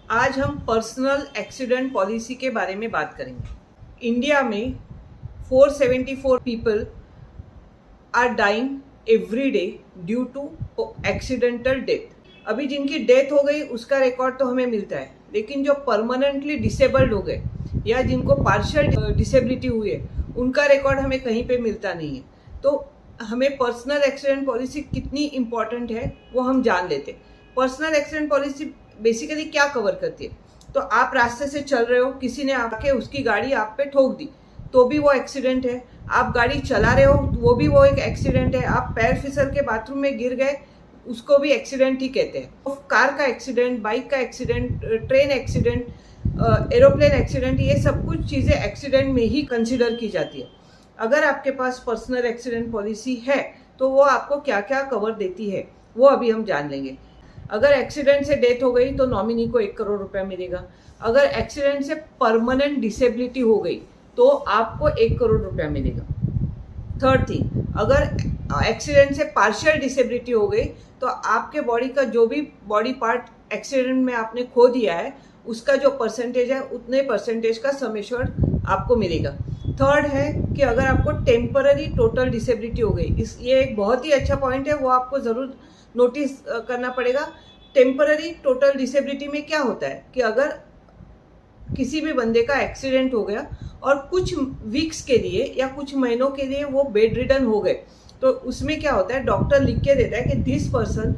आज हम personal accident policy के बारे में बात करेंगे। इंडिया में 474 people are dying every day due to accidental death. अभी जिनकी डेथ हो गई उसका रिकॉर्ड तो हमें मिलता है, लेकिन जो परमानेंटली डिसेबल्ड हो गए या जिनको पार्शियल डिसेबिलिटी हुई है उनका रिकॉर्ड हमें कहीं पे मिलता नहीं है। तो हमें पर्सनल एक्सीडेंट पॉलिसी कितनी इम्पॉर्टेंट है वो हम जान लेते। पर्सनल एक्सीडेंट पॉलिसी बेसिकली क्या कवर करती है? तो आप रास्ते से चल रहे हो, किसी ने आके उसकी गाड़ी आप पे ठोक दी तो भी वो एक्सीडेंट है। आप गाड़ी चला रहे हो वो भी वो एक एक्सीडेंट है। आप पैर फिसल के बाथरूम में गिर गए उसको भी एक्सीडेंट ही कहते हैं। तो कार का एक्सीडेंट, बाइक का accident, train accident, aeroplane accident, ये सब कुछ चीज़ें एक्सीडेंट में ही कंसिडर की जाती है। अगर आपके पास पर्सनल एक्सीडेंट पॉलिसी है तो वो आपको क्या क्या कवर देती है वो अभी हम जान लेंगे। अगर एक्सीडेंट से डेथ हो गई तो नॉमिनी को 1 करोड़ रुपया मिलेगा। अगर एक्सीडेंट से परमानेंट डिसेबिलिटी हो गई तो आपको 1 करोड़ रुपया मिलेगा। थर्ड थिंग, अगर एक्सीडेंट से पार्शियल डिसेबिलिटी हो गई तो आपके बॉडी का जो भी बॉडी पार्ट एक्सीडेंट में आपने खो दिया है उसका जो परसेंटेज है उतने परसेंटेज का सम एश्योर्ड आपको मिलेगा। थर्ड है कि अगर आपको टेम्पररी टोटल डिसेबिलिटी हो गई, ये एक बहुत ही अच्छा पॉइंट है, वो आपको ज़रूर नोटिस करना पड़ेगा। टेम्पररी टोटल डिसेबिलिटी में क्या होता है कि अगर किसी भी बंदे का एक्सीडेंट हो गया और कुछ वीक्स के लिए या कुछ महीनों के लिए वो बेड रिडन हो गए तो उसमें क्या होता है, डॉक्टर लिख के देता है कि this person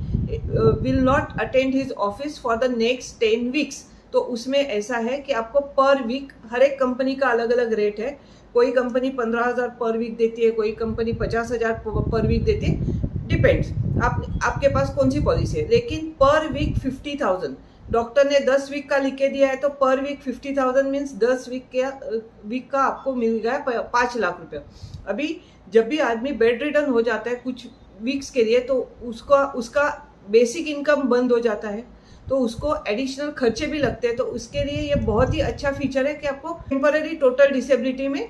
will not attend his office for the next 10 weeks. तो उसमें ऐसा है कि आपको पर वीक, हर एक कंपनी का अलग अलग रेट है। कोई कंपनी 15,000 पर वीक देती है, कोई कंपनी 50,000 पर वीक देती है, डिपेंड्स आपके पास कौन सी पॉलिसी है। लेकिन पर वीक 50,000, डॉक्टर ने 10 वीक का लिख के दिया है तो पर वीक 50,000 मीन्स 10 वीक का आपको मिल गया 5 लाख रुपया। अभी जब भी आदमी बेड रिडन हो जाता है कुछ वीक्स के लिए तो उसका बेसिक इनकम बंद हो जाता है, तो उसको एडिशनल खर्चे भी लगते हैं। तो उसके लिए ये बहुत ही अच्छा फीचर है कि आपको टेम्पररी टोटल डिसेबिलिटी में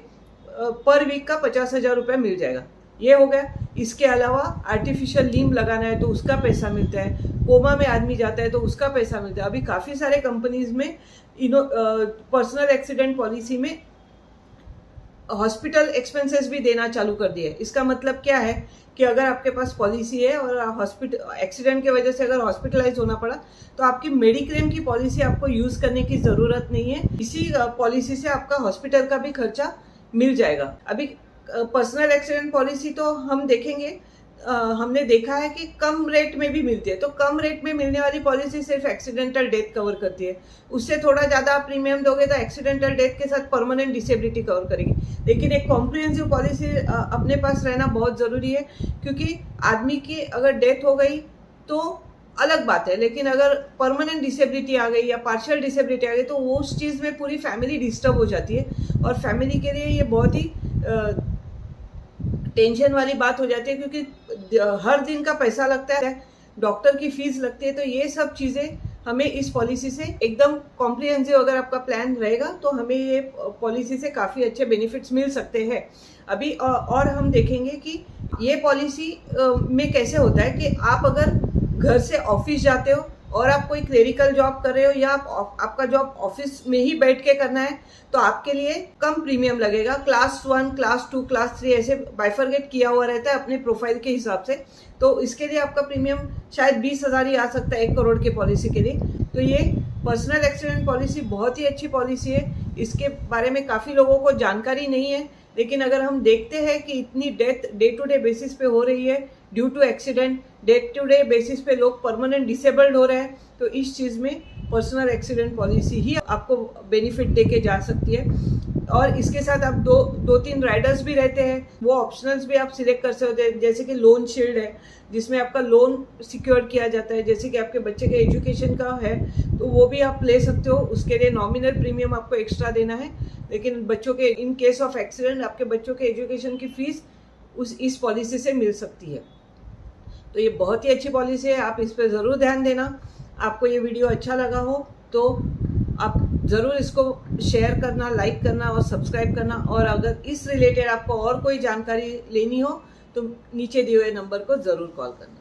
पर वीक का 50,000 रुपया मिल जाएगा। ये हो गया। इसके अलावा आर्टिफिशियल लिम्ब लगाना है तो उसका पैसा मिलता है, कोमा में आदमी जाता है तो उसका पैसा मिलता है। अभी काफ़ी सारे कंपनीज में पर्सनल एक्सीडेंट पॉलिसी में हॉस्पिटल एक्सपेंसेस भी देना चालू कर दिए। इसका मतलब क्या है कि अगर आपके पास पॉलिसी है और हॉस्पिटल एक्सीडेंट की वजह से अगर हॉस्पिटलाइज होना पड़ा तो आपकी मेडिक्लेम की पॉलिसी आपको यूज़ करने की ज़रूरत नहीं है। इसी पॉलिसी से आपका हॉस्पिटल का भी खर्चा मिल जाएगा। अभी पर्सनल एक्सीडेंट पॉलिसी तो हम देखेंगे, हमने देखा है कि कम रेट में भी मिलती है। तो कम रेट में मिलने वाली पॉलिसी सिर्फ एक्सीडेंटल डेथ कवर करती है। उससे थोड़ा ज़्यादा आप प्रीमियम दोगे तो एक्सीडेंटल डेथ के साथ परमानेंट डिसेबिलिटी कवर करेगी। लेकिन एक कॉम्प्रिहेंसिव पॉलिसी अपने पास रहना बहुत ज़रूरी है, क्योंकि आदमी की अगर डेथ हो गई तो अलग बात है, लेकिन अगर परमानेंट डिसेबिलिटी आ गई या पार्शियल डिसेबिलिटी आ गई तो वो उस चीज़ में पूरी फैमिली डिस्टर्ब हो जाती है और फैमिली के लिए ये बहुत ही टेंशन वाली बात हो जाती है, क्योंकि हर दिन का पैसा लगता है, डॉक्टर की फीस लगती है। तो ये सब चीज़ें हमें इस पॉलिसी से एकदम कॉम्प्रिहेंसिव अगर आपका प्लान रहेगा तो हमें ये पॉलिसी से काफ़ी अच्छे बेनिफिट्स मिल सकते हैं। अभी और हम देखेंगे कि ये पॉलिसी में कैसे होता है कि आप अगर घर से ऑफिस जाते हो और आप कोई क्लेरिकल जॉब कर रहे हो या आपका जॉब ऑफिस में ही बैठ के करना है तो आपके लिए कम प्रीमियम लगेगा। क्लास 1, क्लास 2, क्लास 3 ऐसे बाइफरगेट किया हुआ रहता है अपने प्रोफाइल के हिसाब से। तो इसके लिए आपका प्रीमियम शायद 20,000 ही आ सकता है 1 करोड़ के पॉलिसी के लिए। तो ये पर्सनल एक्सीडेंट पॉलिसी बहुत ही अच्छी पॉलिसी है। इसके बारे में काफ़ी लोगों को जानकारी नहीं है, लेकिन अगर हम देखते हैं कि इतनी death day to day basis पे हो रही है due to accident, day to day basis पे लोग परमानेंट डिसेबल्ड हो रहे हैं, तो इस चीज़ में पर्सनल एक्सीडेंट पॉलिसी ही आपको बेनिफिट दे के जा सकती है। और इसके साथ आप दो तीन राइडर्स भी रहते हैं, वो ऑप्शनल्स भी आप सिलेक्ट कर सकते हैं। जैसे कि लोन शील्ड है जिसमें आपका लोन सिक्योर किया जाता है, जैसे कि आपके बच्चे के एजुकेशन का है तो वो भी आप ले सकते हो। उसके लिए नॉमिनल प्रीमियम आपको एक्स्ट्रा देना है, लेकिन बच्चों के इन केस ऑफ एक्सीडेंट आपके बच्चों के एजुकेशन की फीस इस पॉलिसी से मिल सकती है। तो ये बहुत ही अच्छी पॉलिसी है, आप इस पर ज़रूर ध्यान देना। आपको ये वीडियो अच्छा लगा हो तो आप ज़रूर इसको शेयर करना, लाइक करना और सब्सक्राइब करना। और अगर इस रिलेटेड आपको और कोई जानकारी लेनी हो तो नीचे दिए हुए नंबर को ज़रूर कॉल करना।